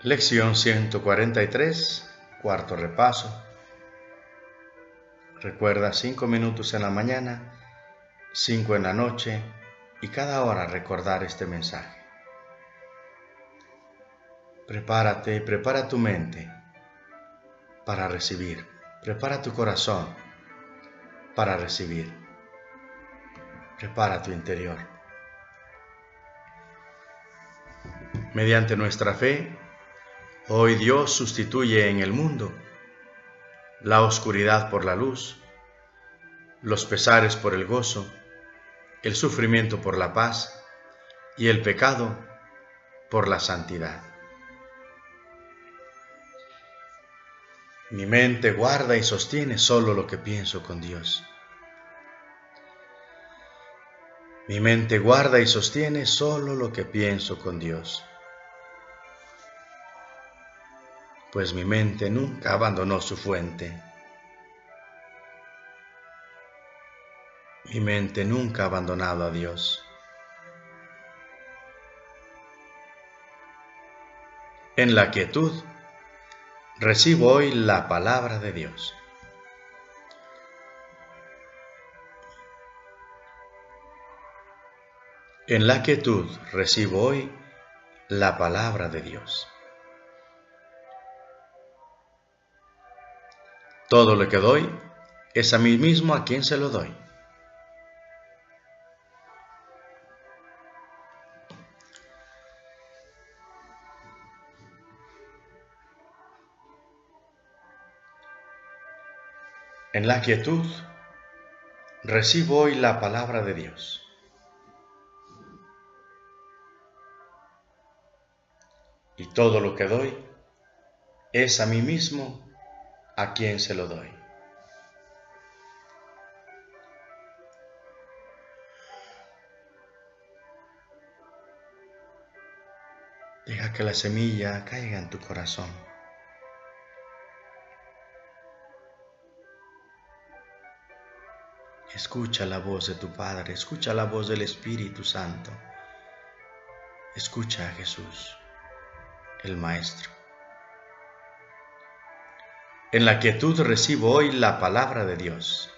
Lección 143, cuarto repaso. Recuerda 5 minutos en la mañana, 5 en la noche y cada hora recordar este mensaje. Prepárate, prepara tu mente para recibir. Prepara tu corazón para recibir. Prepara tu interior. Mediante nuestra fe, hoy Dios sustituye en el mundo la oscuridad por la luz, los pesares por el gozo, el sufrimiento por la paz y el pecado por la santidad. Mi mente guarda y sostiene solo lo que pienso con Dios. Mi mente guarda y sostiene solo lo que pienso con Dios. Pues mi mente nunca abandonó su fuente. Mi mente nunca ha abandonado a Dios. En la quietud, recibo hoy la palabra de Dios. En la quietud, recibo hoy la palabra de Dios. Todo lo que doy es a mí mismo a quien se lo doy. En la quietud, recibo hoy la palabra de Dios. Y todo lo que doy es a mí mismo a quien se lo doy. Deja que la semilla caiga en tu corazón. Escucha la voz de tu Padre, escucha la voz del Espíritu Santo. Escucha a Jesús, el Maestro. En la quietud recibo hoy la palabra de Dios.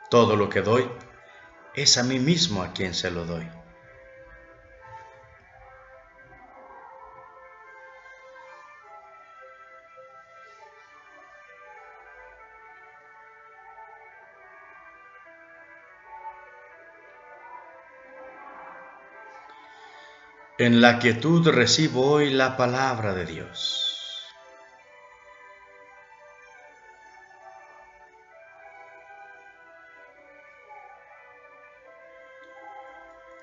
Todo lo que doy es a mí mismo a quien se lo doy. En la quietud recibo hoy la palabra de Dios.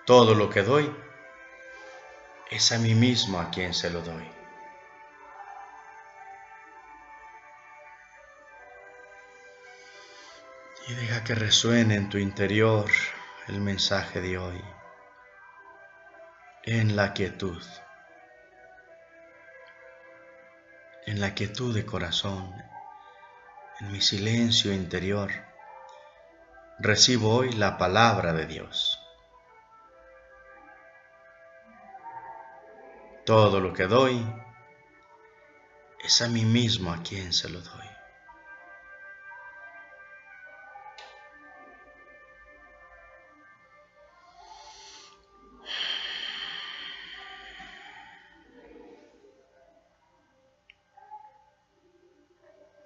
Todo lo que doy es a mí mismo a quien se lo doy. Y deja que resuene en tu interior el mensaje de hoy. En la quietud de corazón, en mi silencio interior, recibo hoy la palabra de Dios. Todo lo que doy es a mí mismo a quien se lo doy.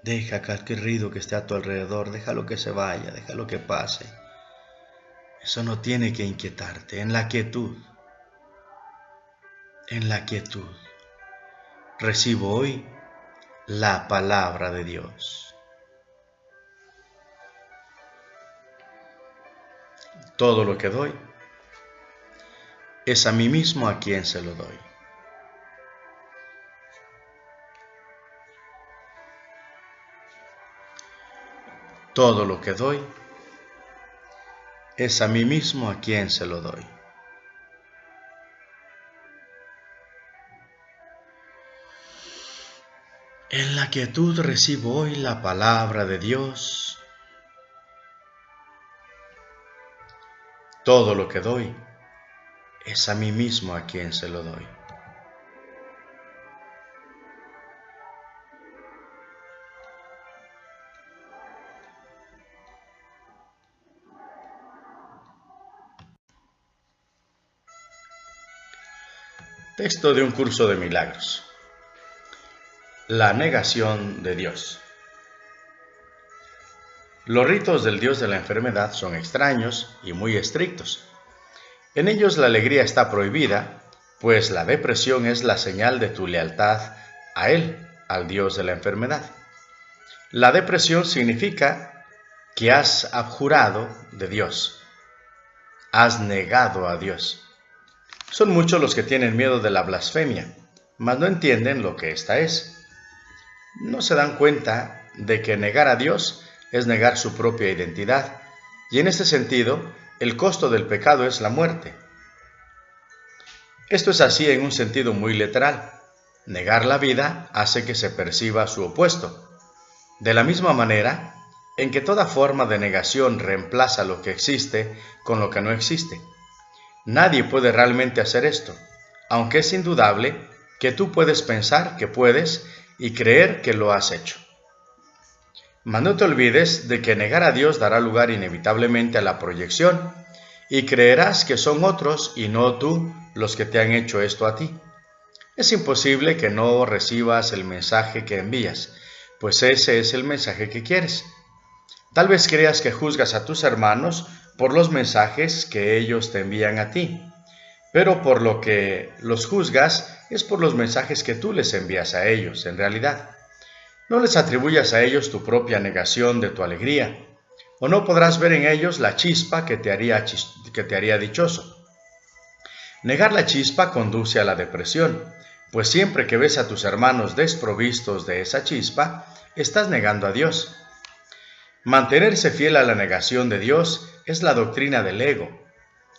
Deja cualquier ruido que esté a tu alrededor, déjalo que se vaya, déjalo que pase. Eso no tiene que inquietarte. En la quietud, recibo hoy la palabra de Dios. Todo lo que doy es a mí mismo a quien se lo doy. Todo lo que doy es a mí mismo a quien se lo doy. En la quietud recibo hoy la palabra de Dios. Todo lo que doy es a mí mismo a quien se lo doy. Texto de un curso de milagros. La negación de Dios. Los ritos del Dios de la enfermedad son extraños y muy estrictos. En ellos la alegría está prohibida, pues la depresión es la señal de tu lealtad a Él, al Dios de la enfermedad. La depresión significa que has abjurado de Dios, has negado a Dios. Son muchos los que tienen miedo de la blasfemia, mas no entienden lo que ésta es. No se dan cuenta de que negar a Dios es negar su propia identidad, y en este sentido, el costo del pecado es la muerte. Esto es así en un sentido muy literal. Negar la vida hace que se perciba su opuesto. De la misma manera en que toda forma de negación reemplaza lo que existe con lo que no existe. Nadie puede realmente hacer esto, aunque es indudable que tú puedes pensar que puedes y creer que lo has hecho. Mas no te olvides de que negar a Dios dará lugar inevitablemente a la proyección, y creerás que son otros y no tú los que te han hecho esto a ti. Es imposible que no recibas el mensaje que envías, pues ese es el mensaje que quieres. Tal vez creas que juzgas a tus hermanos por los mensajes que ellos te envían a ti, pero por lo que los juzgas es por los mensajes que tú les envías a ellos, en realidad. No les atribuyas a ellos tu propia negación de tu alegría, o no podrás ver en ellos la chispa que te haría dichoso. Negar la chispa conduce a la depresión, pues siempre que ves a tus hermanos desprovistos de esa chispa, estás negando a Dios. Mantenerse fiel a la negación de Dios es la doctrina del ego.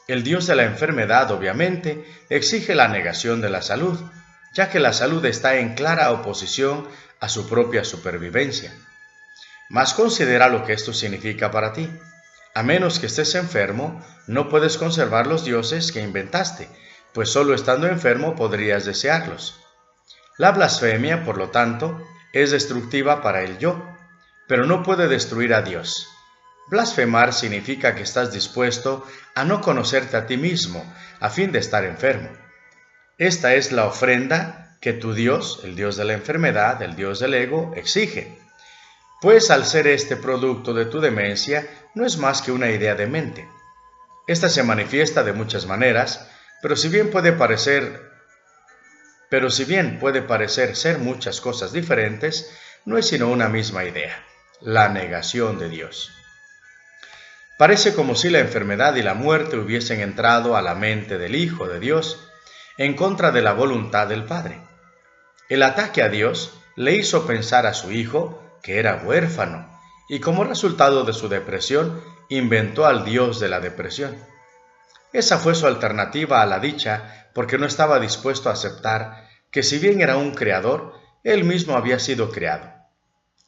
El Dios de la enfermedad, obviamente, exige la negación de la salud, ya que la salud está en clara oposición a su propia supervivencia. Mas considera lo que esto significa para ti. A menos que estés enfermo, no puedes conservar los dioses que inventaste, pues solo estando enfermo podrías desearlos. La blasfemia, por lo tanto, es destructiva para el yo, pero no puede destruir a Dios. Blasfemar significa que estás dispuesto a no conocerte a ti mismo, a fin de estar enfermo. Esta es la ofrenda que tu Dios, el Dios de la enfermedad, el Dios del ego, exige. Pues al ser este producto de tu demencia, no es más que una idea de mente. Esta se manifiesta de muchas maneras, pero si bien puede parecer ser muchas cosas diferentes, no es sino una misma idea, la negación de Dios. Parece como si la enfermedad y la muerte hubiesen entrado a la mente del Hijo de Dios en contra de la voluntad del Padre. El ataque a Dios le hizo pensar a su Hijo que era huérfano, y como resultado de su depresión, inventó al Dios de la depresión. Esa fue su alternativa a la dicha, porque no estaba dispuesto a aceptar que si bien era un creador, él mismo había sido creado.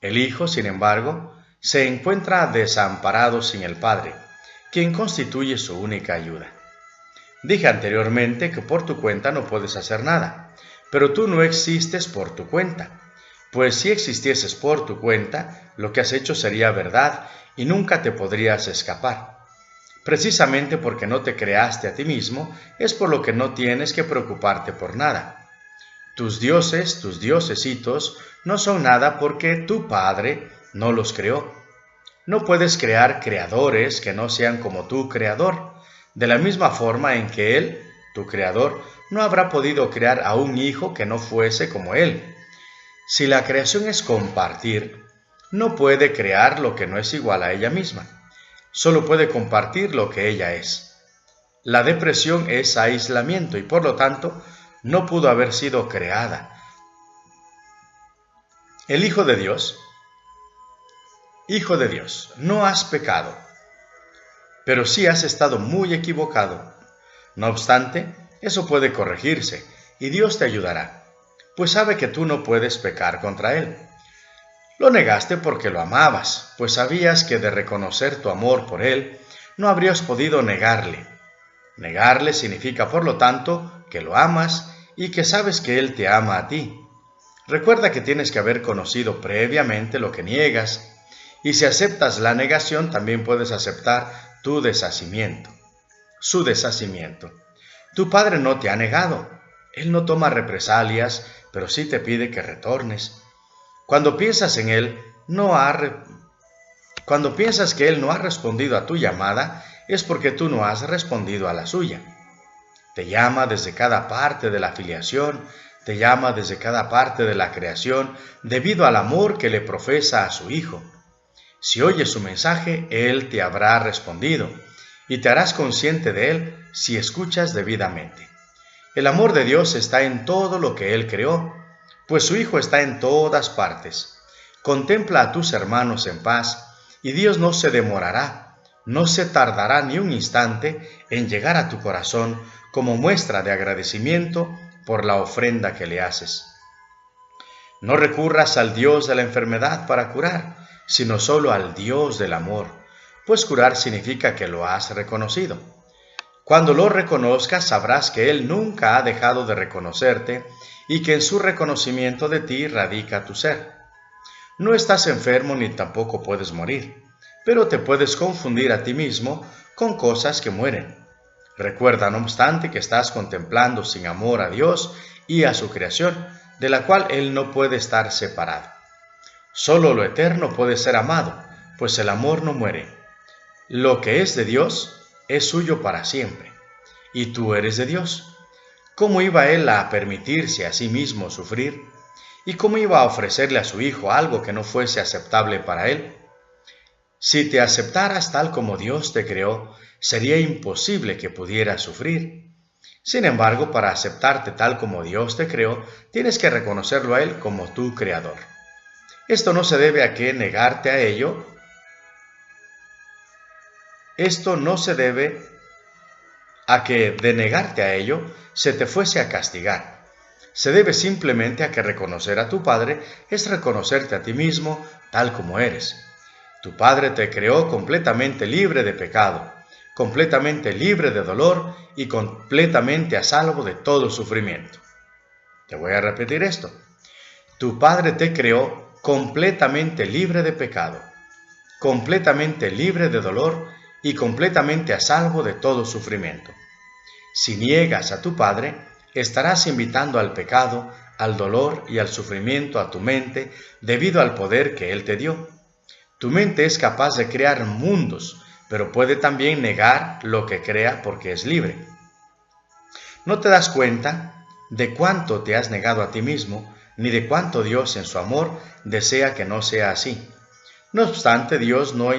El Hijo, sin embargo, se encuentra desamparado sin el Padre, quien constituye su única ayuda. Dije anteriormente que por tu cuenta no puedes hacer nada, pero tú no existes por tu cuenta. Pues si existieses por tu cuenta, lo que has hecho sería verdad y nunca te podrías escapar. Precisamente porque no te creaste a ti mismo, es por lo que no tienes que preocuparte por nada. Tus dioses, tus diosesitos, no son nada porque tu Padre no los creó. No puedes crear creadores que no sean como tu creador, de la misma forma en que Él, tu creador, no habrá podido crear a un hijo que no fuese como Él. Si la creación es compartir, no puede crear lo que no es igual a ella misma. Solo puede compartir lo que ella es. La depresión es aislamiento y por lo tanto no pudo haber sido creada. El Hijo de Dios, no has pecado, pero sí has estado muy equivocado. No obstante, eso puede corregirse y Dios te ayudará, pues sabe que tú no puedes pecar contra Él. Lo negaste porque lo amabas, pues sabías que de reconocer tu amor por Él, no habrías podido negarle. Negarle significa, por lo tanto, que lo amas y que sabes que Él te ama a ti. Recuerda que tienes que haber conocido previamente lo que niegas, y si aceptas la negación, también puedes aceptar tu deshacimiento, su deshacimiento. Tu Padre no te ha negado. Él no toma represalias, pero sí te pide que retornes. Cuando piensas en Él, Cuando piensas que Él no ha respondido a tu llamada, es porque tú no has respondido a la suya. Te llama desde cada parte de la filiación, te llama desde cada parte de la creación, debido al amor que le profesa a su Hijo. Si oyes su mensaje, Él te habrá respondido, y te harás consciente de Él si escuchas debidamente. El amor de Dios está en todo lo que Él creó, pues su Hijo está en todas partes. Contempla a tus hermanos en paz, y Dios no se demorará, no se tardará ni un instante en llegar a tu corazón como muestra de agradecimiento por la ofrenda que le haces. No recurras al Dios de la enfermedad para curar, sino solo al Dios del amor, pues curar significa que lo has reconocido. Cuando lo reconozcas, sabrás que Él nunca ha dejado de reconocerte y que en su reconocimiento de ti radica tu ser. No estás enfermo ni tampoco puedes morir, pero te puedes confundir a ti mismo con cosas que mueren. Recuerda, no obstante, que estás contemplando sin amor a Dios y a su creación, de la cual Él no puede estar separado. Solo lo eterno puede ser amado, pues el amor no muere. Lo que es de Dios es suyo para siempre, y tú eres de Dios. ¿Cómo iba Él a permitirse a sí mismo sufrir? ¿Y cómo iba a ofrecerle a su Hijo algo que no fuese aceptable para Él? Si te aceptaras tal como Dios te creó, sería imposible que pudieras sufrir. Sin embargo, para aceptarte tal como Dios te creó, tienes que reconocerlo a Él como tu Creador. Esto no se debe a que negarte a ello. Esto no se debe a que de negarte a ello se te fuese a castigar. Se debe simplemente a que reconocer a tu Padre es reconocerte a ti mismo tal como eres. Tu Padre te creó completamente libre de pecado, completamente libre de dolor y completamente a salvo de todo sufrimiento. Te voy a repetir esto. Tu Padre te creó completamente libre de pecado, completamente libre de dolor y completamente a salvo de todo sufrimiento. Si niegas a tu Padre, estarás invitando al pecado, al dolor y al sufrimiento a tu mente debido al poder que Él te dio. Tu mente es capaz de crear mundos, pero puede también negar lo que crea porque es libre. No te das cuenta de cuánto te has negado a ti mismo, ni de cuánto Dios en su amor desea que no sea así. No obstante, Dios no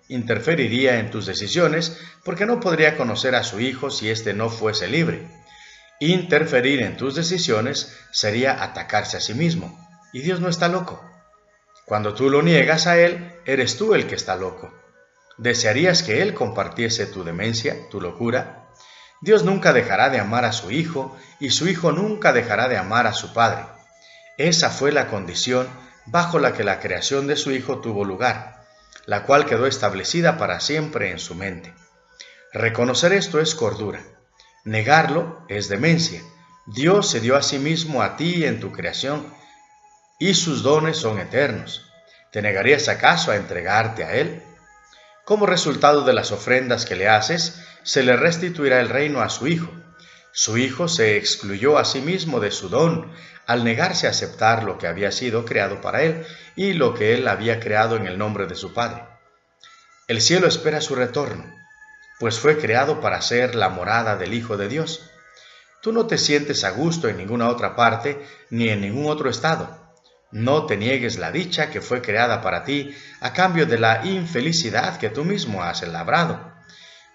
interferiría en tus decisiones porque no podría conocer a su Hijo si éste no fuese libre. Interferir en tus decisiones sería atacarse a sí mismo, y Dios no está loco. Cuando tú lo niegas a Él, eres tú el que está loco. ¿Desearías que Él compartiese tu demencia, tu locura? Dios nunca dejará de amar a su Hijo, y su Hijo nunca dejará de amar a su Padre. Esa fue la condición bajo la que la creación de su Hijo tuvo lugar, la cual quedó establecida para siempre en su mente. Reconocer esto es cordura. Negarlo es demencia. Dios se dio a sí mismo a ti en tu creación, y sus dones son eternos. ¿Te negarías acaso a entregarte a Él? Como resultado de las ofrendas que le haces, se le restituirá el reino a su Hijo. Su Hijo se excluyó a sí mismo de su don al negarse a aceptar lo que había sido creado para Él y lo que Él había creado en el nombre de su Padre. El cielo espera su retorno, pues fue creado para ser la morada del Hijo de Dios. Tú no te sientes a gusto en ninguna otra parte ni en ningún otro estado. No te niegues la dicha que fue creada para ti a cambio de la infelicidad que tú mismo has labrado.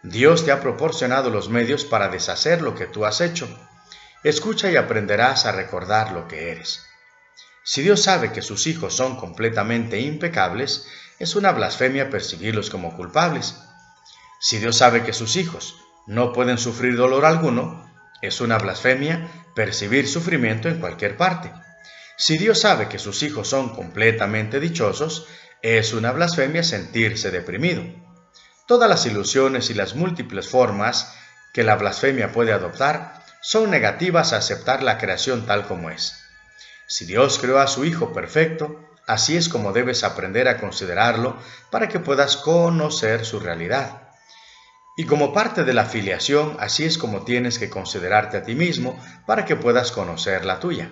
Dios te ha proporcionado los medios para deshacer lo que tú has hecho. Escucha y aprenderás a recordar lo que eres. Si Dios sabe que sus hijos son completamente impecables, es una blasfemia percibirlos como culpables. Si Dios sabe que sus hijos no pueden sufrir dolor alguno, es una blasfemia percibir sufrimiento en cualquier parte. Si Dios sabe que sus hijos son completamente dichosos, es una blasfemia sentirse deprimido. Todas las ilusiones y las múltiples formas que la blasfemia puede adoptar son negativas a aceptar la creación tal como es. Si Dios creó a su Hijo perfecto, así es como debes aprender a considerarlo para que puedas conocer su realidad. Y como parte de la filiación, así es como tienes que considerarte a ti mismo para que puedas conocer la tuya.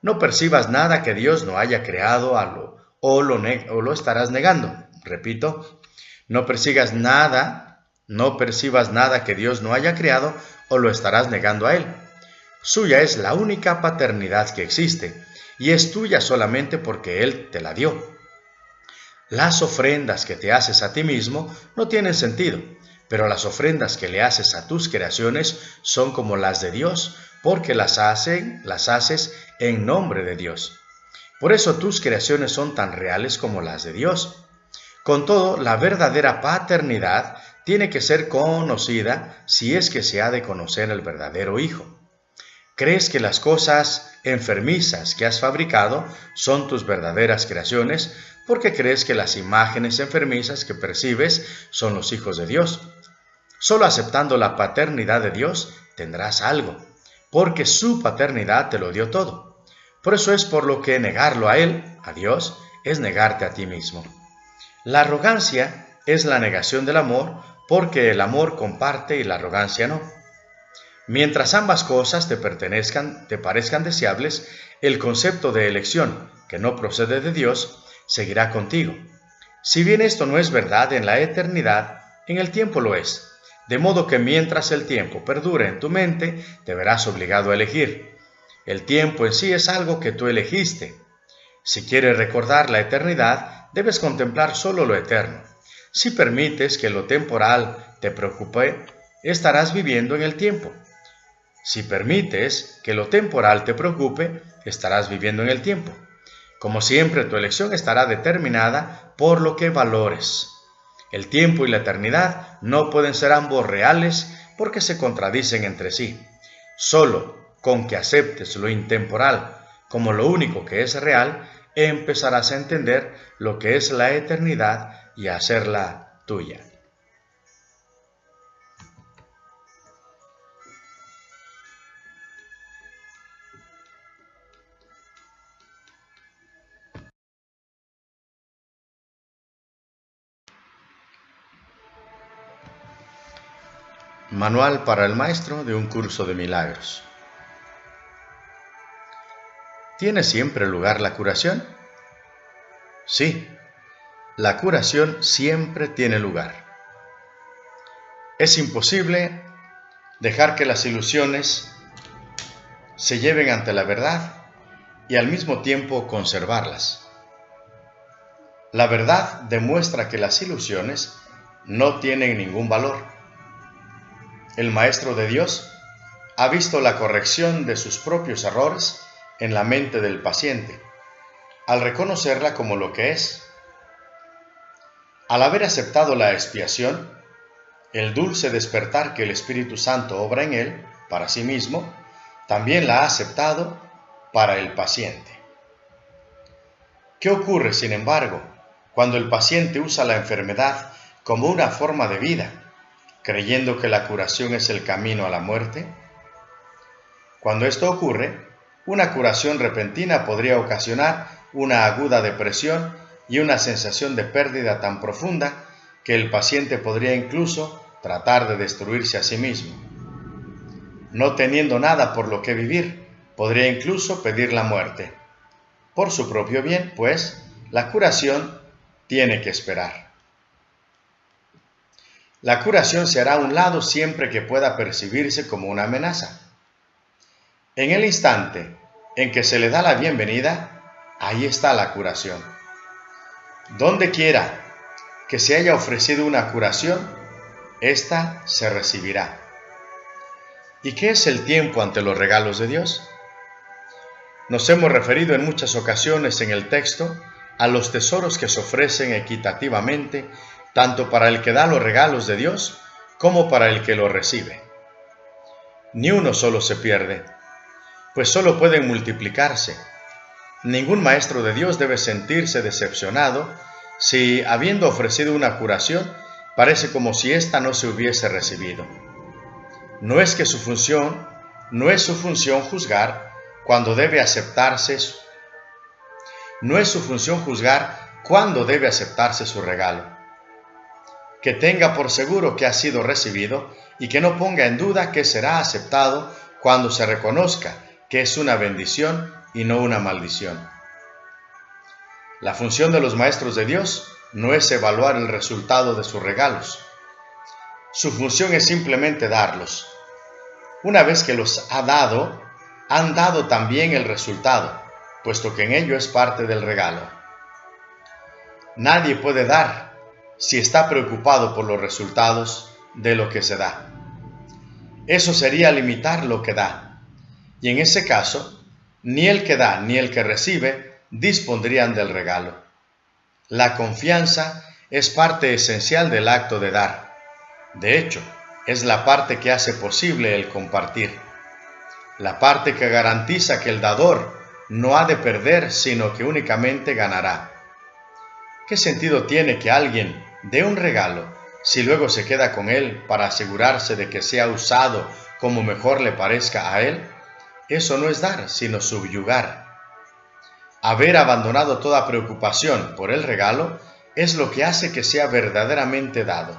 No percibas nada que Dios no haya creado o lo estarás negando. Repito, no percibas nada que Dios no haya creado o lo estarás negando a Él. Suya es la única paternidad que existe y es tuya solamente porque Él te la dio. Las ofrendas que te haces a ti mismo no tienen sentido, pero las ofrendas que le haces a tus creaciones son como las de Dios, porque las haces en nombre de Dios. Por eso tus creaciones son tan reales como las de Dios. Con todo, la verdadera paternidad tiene que ser conocida si es que se ha de conocer el verdadero Hijo. ¿Crees que las cosas enfermizas que has fabricado son tus verdaderas creaciones porque crees que las imágenes enfermizas que percibes son los hijos de Dios? Solo aceptando la paternidad de Dios tendrás algo, porque su paternidad te lo dio todo. Por eso es por lo que negarlo a Él, a Dios, es negarte a ti mismo. La arrogancia es la negación del amor, porque el amor comparte y la arrogancia no. Mientras ambas cosas te parezcan deseables, el concepto de elección, que no procede de Dios, seguirá contigo. Si bien esto no es verdad en la eternidad, en el tiempo lo es, de modo que mientras el tiempo perdure en tu mente, te verás obligado a elegir. El tiempo en sí es algo que tú elegiste. Si quieres recordar la eternidad, debes contemplar solo lo eterno. Si permites que lo temporal te preocupe, estarás viviendo en el tiempo. Si permites que lo temporal te preocupe, estarás viviendo en el tiempo. Como siempre, tu elección estará determinada por lo que valores. El tiempo y la eternidad no pueden ser ambos reales porque se contradicen entre sí. Solo con que aceptes lo intemporal como lo único que es real, empezarás a entender lo que es la eternidad y a hacerla tuya. Manual para el maestro de un curso de milagros. ¿Tiene siempre lugar la curación? Sí, la curación siempre tiene lugar. Es imposible dejar que las ilusiones se lleven ante la verdad y al mismo tiempo conservarlas. La verdad demuestra que las ilusiones no tienen ningún valor. El Maestro de Dios ha visto la corrección de sus propios errores en la mente del paciente, al reconocerla como lo que es. Al haber aceptado la expiación, el dulce despertar que el Espíritu Santo obra en él, para sí mismo, también la ha aceptado para el paciente. ¿Qué ocurre, sin embargo, cuando el paciente usa la enfermedad como una forma de vida, creyendo que la curación es el camino a la muerte? Cuando esto ocurre, una curación repentina podría ocasionar una aguda depresión y una sensación de pérdida tan profunda que el paciente podría incluso tratar de destruirse a sí mismo. No teniendo nada por lo que vivir, podría incluso pedir la muerte. Por su propio bien, pues, la curación tiene que esperar. La curación se hará a un lado siempre que pueda percibirse como una amenaza. En el instante en que se le da la bienvenida, ahí está la curación. Donde quiera que se haya ofrecido una curación, ésta se recibirá. ¿Y qué es el tiempo ante los regalos de Dios? Nos hemos referido en muchas ocasiones en el texto a los tesoros que se ofrecen equitativamente tanto para el que da los regalos de Dios como para el que los recibe. Ni uno solo se pierde, pues solo pueden multiplicarse. Ningún maestro de Dios debe sentirse decepcionado si, habiendo ofrecido una curación, parece como si ésta no se hubiese recibido. No es su función juzgar cuando debe aceptarse su regalo. Que tenga por seguro que ha sido recibido y que no ponga en duda que será aceptado cuando se reconozca que es una bendición y no una maldición. La función de los maestros de Dios no es evaluar el resultado de sus regalos. Su función es simplemente darlos. Una vez que los ha dado, han dado también el resultado, puesto que en ello es parte del regalo. Nadie puede dar si está preocupado por los resultados de lo que se da. Eso sería limitar lo que da, y en ese caso, ni el que da ni el que recibe dispondrían del regalo. La confianza es parte esencial del acto de dar. De hecho, es la parte que hace posible el compartir, la parte que garantiza que el dador no ha de perder, sino que únicamente ganará. ¿Qué sentido tiene que alguien dé un regalo si luego se queda con él para asegurarse de que sea usado como mejor le parezca a él? Eso no es dar, sino subyugar. Haber abandonado toda preocupación por el regalo es lo que hace que sea verdaderamente dado.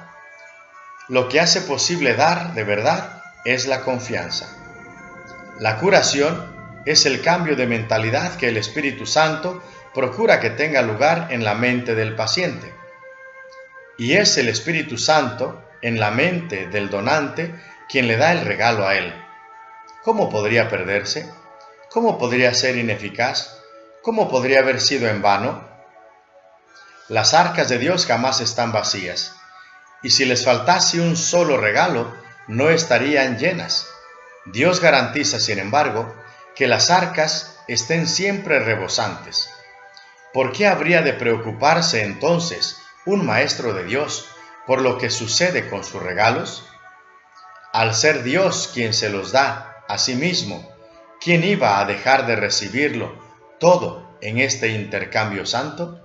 Lo que hace posible dar de verdad es la confianza. La curación es el cambio de mentalidad que el Espíritu Santo procura que tenga lugar en la mente del paciente. Y es el Espíritu Santo, en la mente del donante, quien le da el regalo a él. ¿Cómo podría perderse? ¿Cómo podría ser ineficaz? ¿Cómo podría haber sido en vano? Las arcas de Dios jamás están vacías, y si les faltase un solo regalo, no estarían llenas. Dios garantiza, sin embargo, que las arcas estén siempre rebosantes. ¿Por qué habría de preocuparse entonces un maestro de Dios por lo que sucede con sus regalos? Al ser Dios quien se los da a sí mismo, ¿quién iba a dejar de recibirlo todo en este intercambio santo?